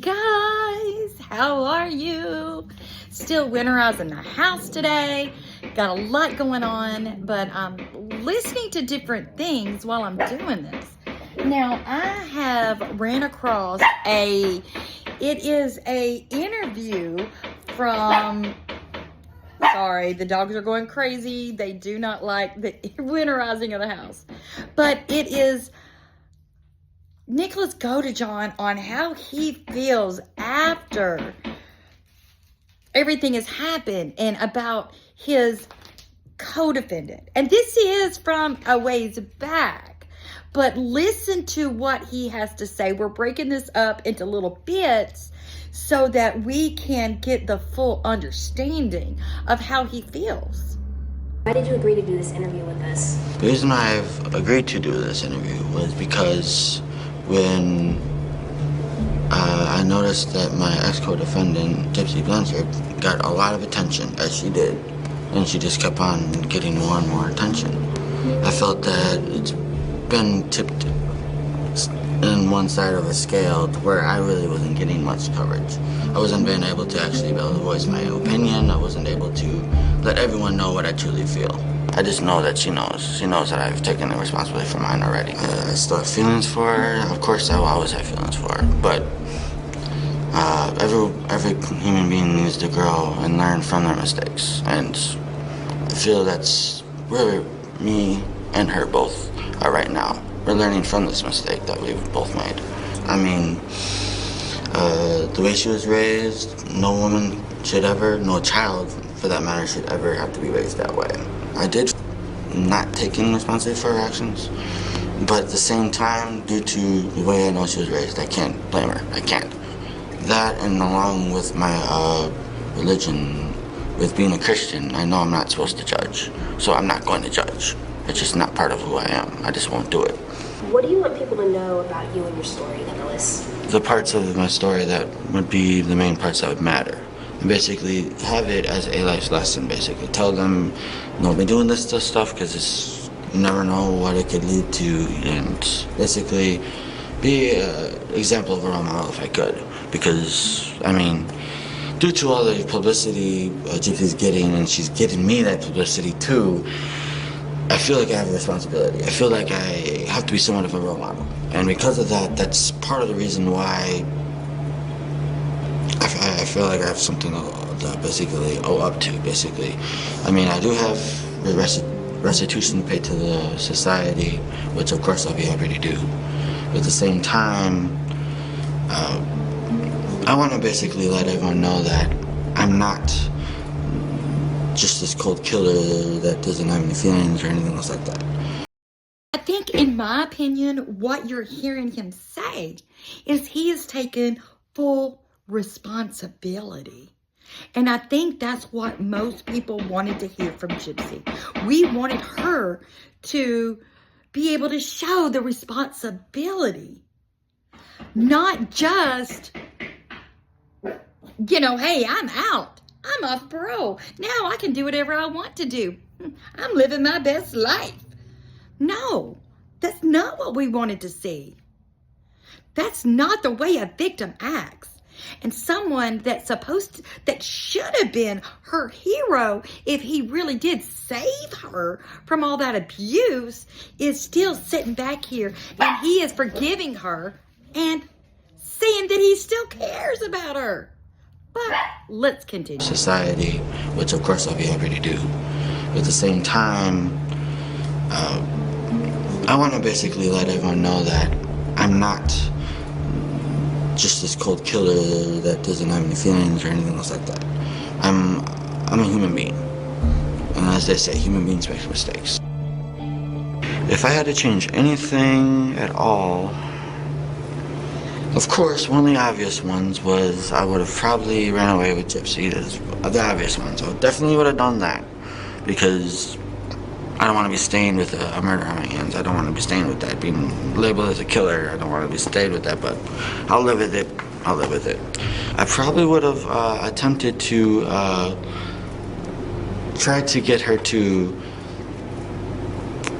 guys, how are you? Still winterizing the house today. Got a lot going on, but I'm listening to different things while I'm doing this. Now, I have ran across it is a interview from, sorry, the dogs are going crazy. They do not like the winterizing of the house. But it is Nicholas Godejohn on how he feels after everything has happened and about his co-defendant. And this is from a ways back, but listen to what he has to say. We're breaking this up into little bits so that we can get the full understanding of how he feels. Why did you agree to do this interview with us? The reason I've agreed to do this interview was because when I noticed that my ex-co-defendant, Gypsy Blanchard, got a lot of attention, as she did, and she just kept on getting more and more attention. I felt that it's been tipped in one side of a scale to where I really wasn't getting much coverage. I wasn't being able to actually be able to voice my opinion. I wasn't able to let everyone know what I truly feel. I just know that she knows. She knows that I've taken the responsibility for mine already. I still have feelings for her. Of course, I will always have feelings for her. But every human being needs to grow and learn from their mistakes. And I feel that's where me and her both are right now. We're learning from this mistake that we've both made. I mean, the way she was raised, no woman should ever, no child for that matter, should ever have to be raised that way. I did not taking responsibility for her actions, but at the same time, due to the way I know she was raised, I can't blame her. I can't. That, and along with my religion, with being a Christian, I know I'm not supposed to judge, so I'm not going to judge. It's just not part of who I am. I just won't do it. What do you want people to know about you and your story, Nicholas? The parts of my story that would be the main parts that would matter. And basically have it as a life lesson, basically. Tell them, don't be doing this stuff because you never know what it could lead to, and basically be an example of a role model if I could. Because, I mean, due to all the publicity Gypsy's getting, and she's getting me that publicity too, I feel like I have a responsibility. I feel like I have to be somewhat of a role model. And because of that, that's part of the reason why I feel like I have something to basically owe up to, basically. I mean, I do have restitution to pay to the society, which of course I'll be happy to do. But at the same time, I want to basically let everyone know that I'm not just this cold killer that doesn't have any feelings or anything else like that. I think, in my opinion, what you're hearing him say is he has taken full responsibility. And I think that's what most people wanted to hear from Gypsy. We wanted her to be able to show the responsibility. Not just, hey, I'm out. I'm off parole. Now I can do whatever I want to do. I'm living my best life. No, that's not what we wanted to see. That's not the way a victim acts. And someone that should have been her hero, if he really did save her from all that abuse, is still sitting back here, and he is forgiving her and saying that he still cares about her. But let's continue. Society, which of course I'll be happy to do. But at the same time, I want to basically let everyone know that I'm not just this cold killer that doesn't have any feelings or anything else like that. I'm a human being. And as they say, human beings make mistakes. If I had to change anything at all, of course, one of the obvious ones was I would have probably ran away with Gypsy. That's the obvious ones. I definitely would have done that because I don't want to be stained with a murder on my hands. I don't want to be stained with that. Being labeled as a killer, I don't want to be stained with that, but I'll live with it. I'll live with it. I probably would have attempted to try to get her to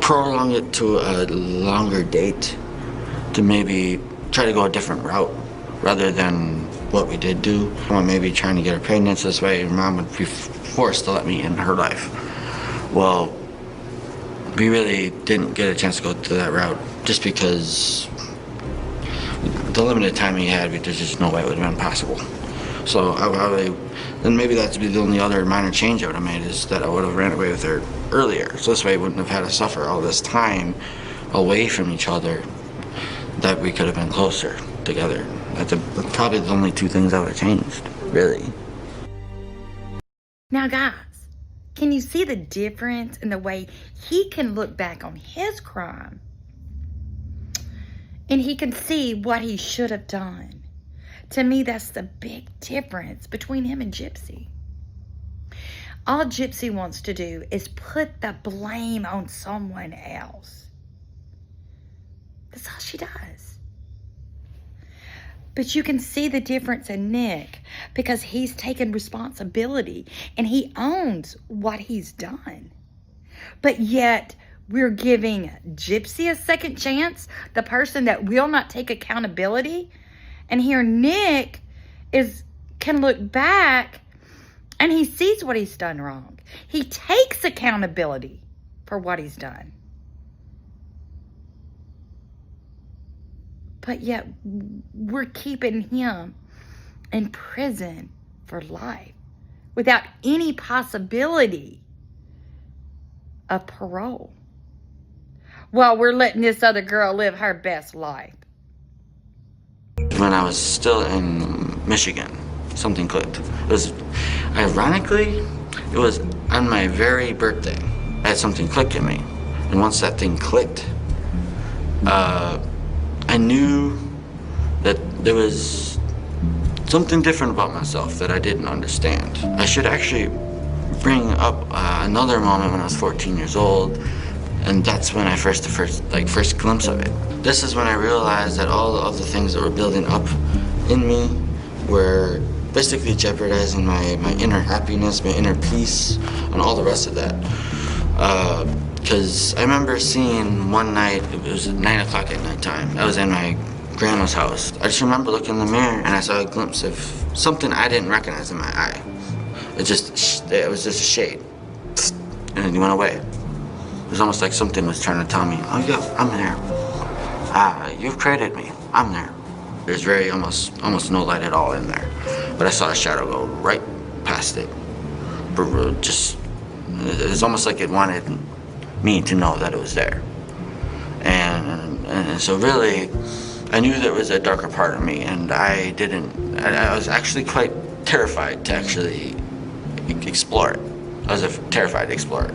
prolong it to a longer date, to maybe try to go a different route rather than what we did do. Or maybe trying to get her pregnant so this way her mom would be forced to let me in her life. Well, we really didn't get a chance to go through that route just because the limited time we had, there's just no way it would have been possible. So then maybe that'd be the only other minor change I would have made, is that I would have ran away with her earlier. So this way I wouldn't have had to suffer all this time away from each other, that we could have been closer together. That's probably the only two things I would have changed, really. Now, guys, can you see the difference in the way he can look back on his crime? And he can see what he should have done. To me, that's the big difference between him and Gypsy. All Gypsy wants to do is put the blame on someone else. That's all she does. But you can see the difference in Nick, because he's taken responsibility and he owns what he's done. But yet, we're giving Gypsy a second chance, the person that will not take accountability. And here Nick can look back and he sees what he's done wrong. He takes accountability for what he's done. But yet we're keeping him in prison for life without any possibility of parole, while we're letting this other girl live her best life. When I was still in Michigan, something clicked. Ironically, it was on my very birthday. I had something click in me. And once that thing clicked, I knew that there was something different about myself that I didn't understand. I should actually bring up another moment when I was 14 years old, and that's when I first glimpse of it. This is when I realized that all the other things that were building up in me were basically jeopardizing my inner happiness, my inner peace, and all the rest of that. Because I remember seeing one night, it was at 9 o'clock at nighttime. I was in my grandma's house. I just remember looking in the mirror and I saw a glimpse of something I didn't recognize in my eye. It was just a shade. And then it went away. It was almost like something was trying to tell me, oh yeah, I'm there. You've created me. I'm there. There's almost no light at all in there. But I saw a shadow go right past it. It's almost like it wanted me to know that it was there. And so really, I knew there was a darker part of me, and I was actually quite terrified to actually explore it. I was terrified to explore it.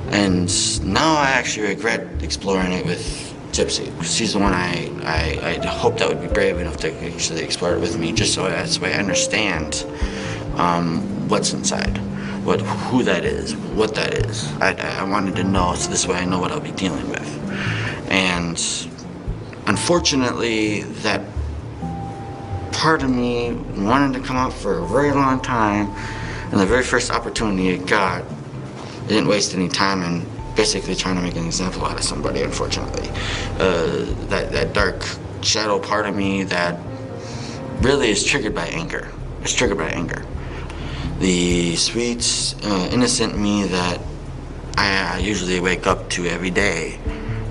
And now I actually regret exploring it with Gypsy. She's the one I hoped that would be brave enough to actually explore it with me, just so that's the way I understand what's inside, who that is, what that is. I wanted to know, so this way I know what I'll be dealing with. And unfortunately, that part of me wanted to come out for a very long time, and the very first opportunity it got, it didn't waste any time in basically trying to make an example out of somebody, unfortunately. That dark shadow part of me that really is triggered by anger. It's triggered by anger. The sweet, innocent me that I usually wake up to every day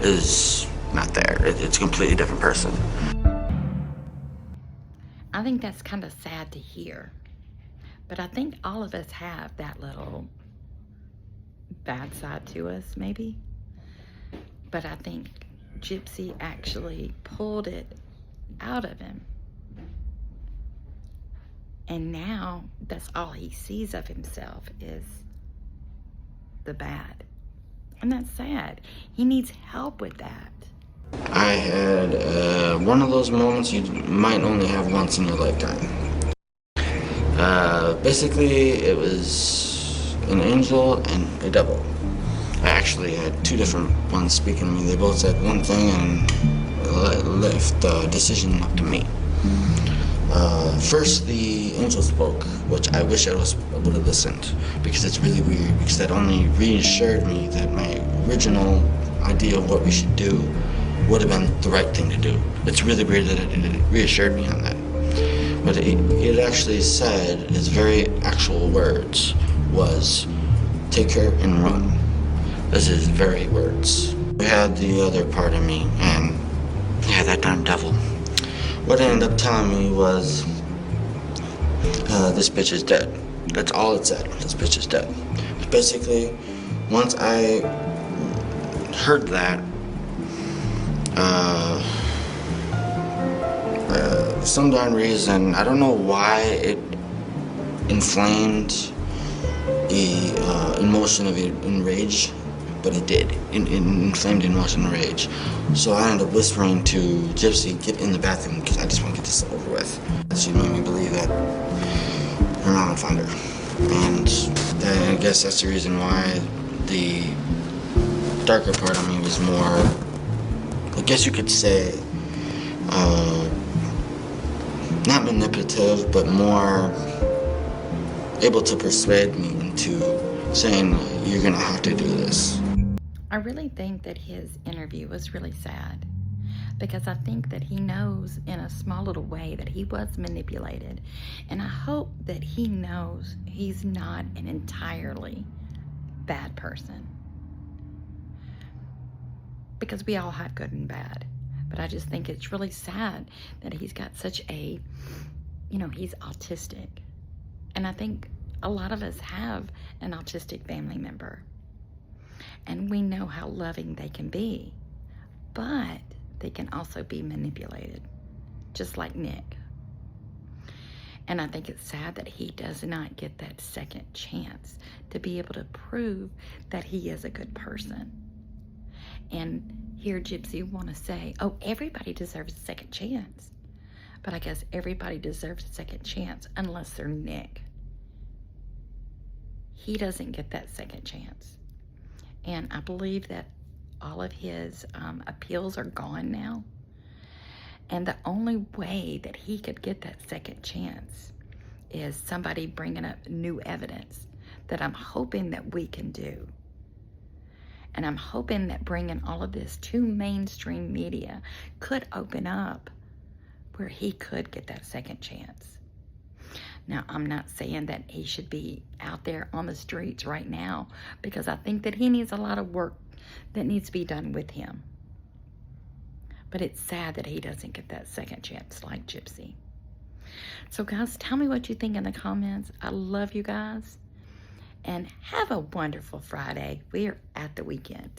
is not there. It's a completely different person. I think that's kind of sad to hear. But I think all of us have that little bad side to us, maybe. But I think Gypsy actually pulled it out of him. And now that's all he sees of himself is the bad. And that's sad. He needs help with that. I had one of those moments you might only have once in your lifetime. Basically, it was an angel and a devil. I actually had two different ones speaking to me. They both said one thing and left the decision up to me. First, the angel spoke, which I wish I would have listened, because it's really weird, because that only reassured me that my original idea of what we should do would have been the right thing to do. It's really weird that it reassured me on that. But he actually said, his very actual words was, take her and run. That's his very words. We had the other part of me, and yeah, that darn devil. What it ended up telling me was, this bitch is dead. That's all it said. This bitch is dead. Basically, once I heard that, for some darn reason, I don't know why it inflamed the emotion of enrage, but it did. It inflamed the emotion of rage. So I ended up whispering to Gypsy, get in the bathroom because I just want to get this over with. She made me believe that her mom found her. And I guess that's the reason why the darker part of me was more, I guess you could say, not manipulative, but more able to persuade me into saying, you're gonna have to do this. I really think that his interview was really sad, because I think that he knows in a small little way that he was manipulated. And I hope that he knows he's not an entirely bad person, because we all have good and bad. But I just think it's really sad that he's got such a, he's autistic. And I think a lot of us have an autistic family member. And we know how loving they can be. But they can also be manipulated, just like Nick. And I think it's sad that he does not get that second chance to be able to prove that he is a good person. And here Gypsy want to say, oh, everybody deserves a second chance. But I guess everybody deserves a second chance unless they're Nick. He doesn't get that second chance. And I believe that all of his appeals are gone now. And the only way that he could get that second chance is somebody bringing up new evidence that I'm hoping that we can do. And I'm hoping that bringing all of this to mainstream media could open up where he could get that second chance. Now, I'm not saying that he should be out there on the streets right now, because I think that he needs a lot of work that needs to be done with him. But it's sad that he doesn't get that second chance like Gypsy. So guys, tell me what you think in the comments. I love you guys. And have a wonderful Friday. We're at the weekend.